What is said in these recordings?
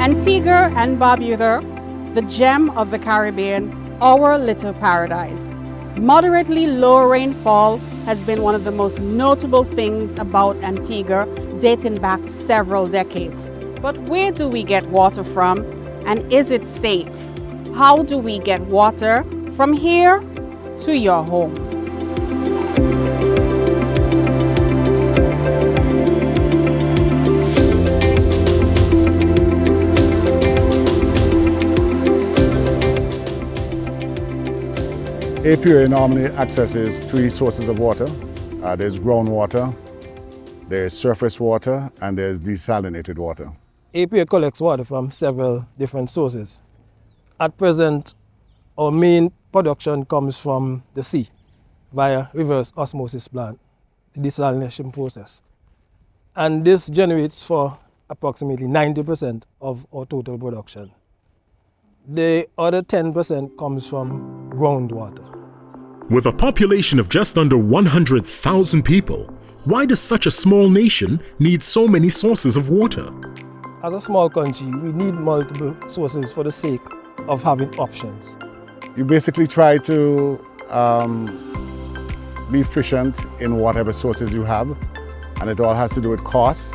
Antigua and Barbuda, the gem of the Caribbean, our little paradise. Moderately low rainfall has been one of the most notable things about Antigua, dating back several decades. But where do we get water from, and is it safe? How do we get water from here to your home? APUA normally accesses three sources of water. There's groundwater, there's surface water, and there's desalinated water. APUA collects water from several different sources. At present, our main production comes from the sea via reverse osmosis plant, the desalination process. And this generates for approximately 90% of our total production. The other 10% comes from groundwater. With a population of just under 100,000 people, why does such a small nation need so many sources of water? As a small country, we need multiple sources for the sake of having options. You basically try to be efficient in whatever sources you have, and it all has to do with cost.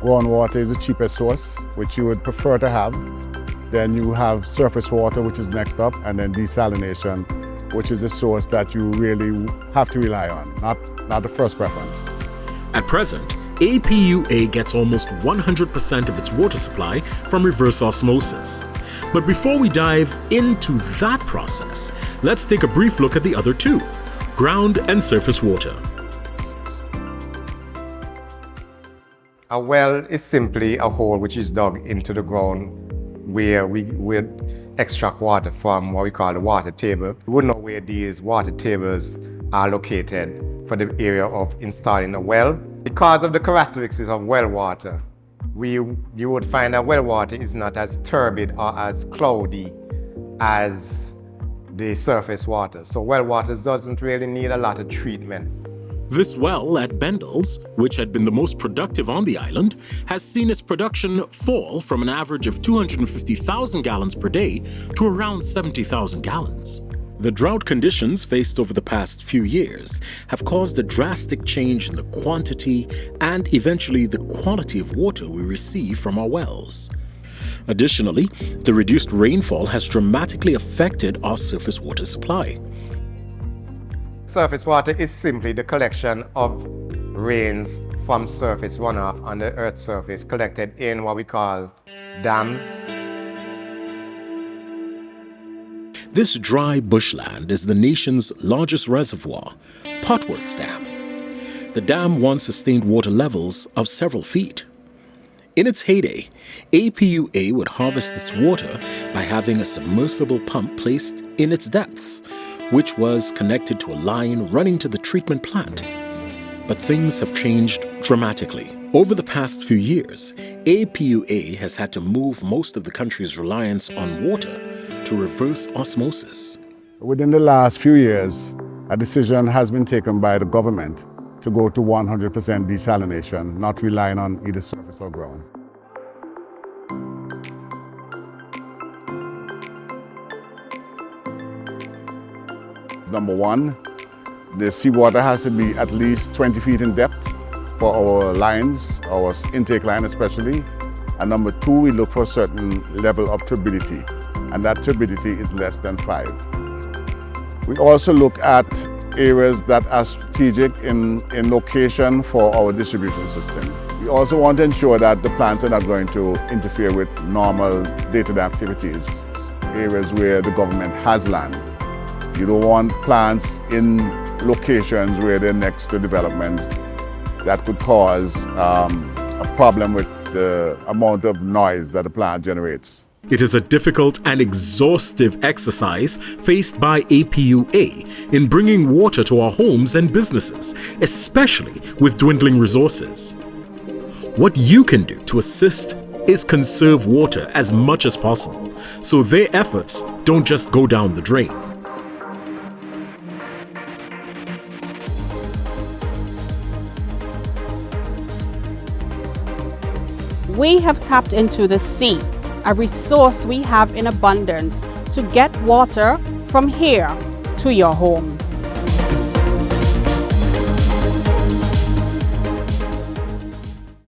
Groundwater is the cheapest source, which you would prefer to have. Then you have surface water, which is next up, and then desalination, which is a source that you really have to rely on, not the first preference. At present, APUA gets almost 100% of its water supply from reverse osmosis. But before we dive into that process, let's take a brief look at the other two, ground and surface water. A well is simply a hole which is dug into the ground where we would extract water from what we call the water table. We would know where these water tables are located for the area of installing a well. Because of the characteristics of well water, you would find that well water is not as turbid or as cloudy as the surface water. So well water doesn't really need a lot of treatment. This well at Bendel's, which had been the most productive on the island, has seen its production fall from an average of 250,000 gallons per day to around 70,000 gallons. The drought conditions faced over the past few years have caused a drastic change in the quantity and eventually the quality of water we receive from our wells. Additionally, the reduced rainfall has dramatically affected our surface water supply. Surface water is simply the collection of rains from surface runoff on the Earth's surface collected in what we call dams. This dry bushland is the nation's largest reservoir, Potworks Dam. The dam once sustained water levels of several feet. In its heyday, APUA would harvest its water by having a submersible pump placed in its depths, which was connected to a line running to the treatment plant. But things have changed dramatically. Over the past few years, APUA has had to move most of the country's reliance on water to reverse osmosis. Within the last few years, a decision has been taken by the government to go to 100% desalination, not relying on either surface or ground. Number one, the seawater has to be at least 20 feet in depth for our lines, our intake line especially. And number two, we look for a certain level of turbidity, and that turbidity is less than 5. We also look at areas that are strategic in location for our distribution system. We also want to ensure that the plants are not going to interfere with normal day-to-day activities, areas where the government has land. You don't want plants in locations where they're next to developments that could cause a problem with the amount of noise that the plant generates. It is a difficult and exhaustive exercise faced by APUA in bringing water to our homes and businesses, especially with dwindling resources. What you can do to assist is conserve water as much as possible, so their efforts don't just go down the drain. We have tapped into the sea a resource we have in abundance to get water from here to your home.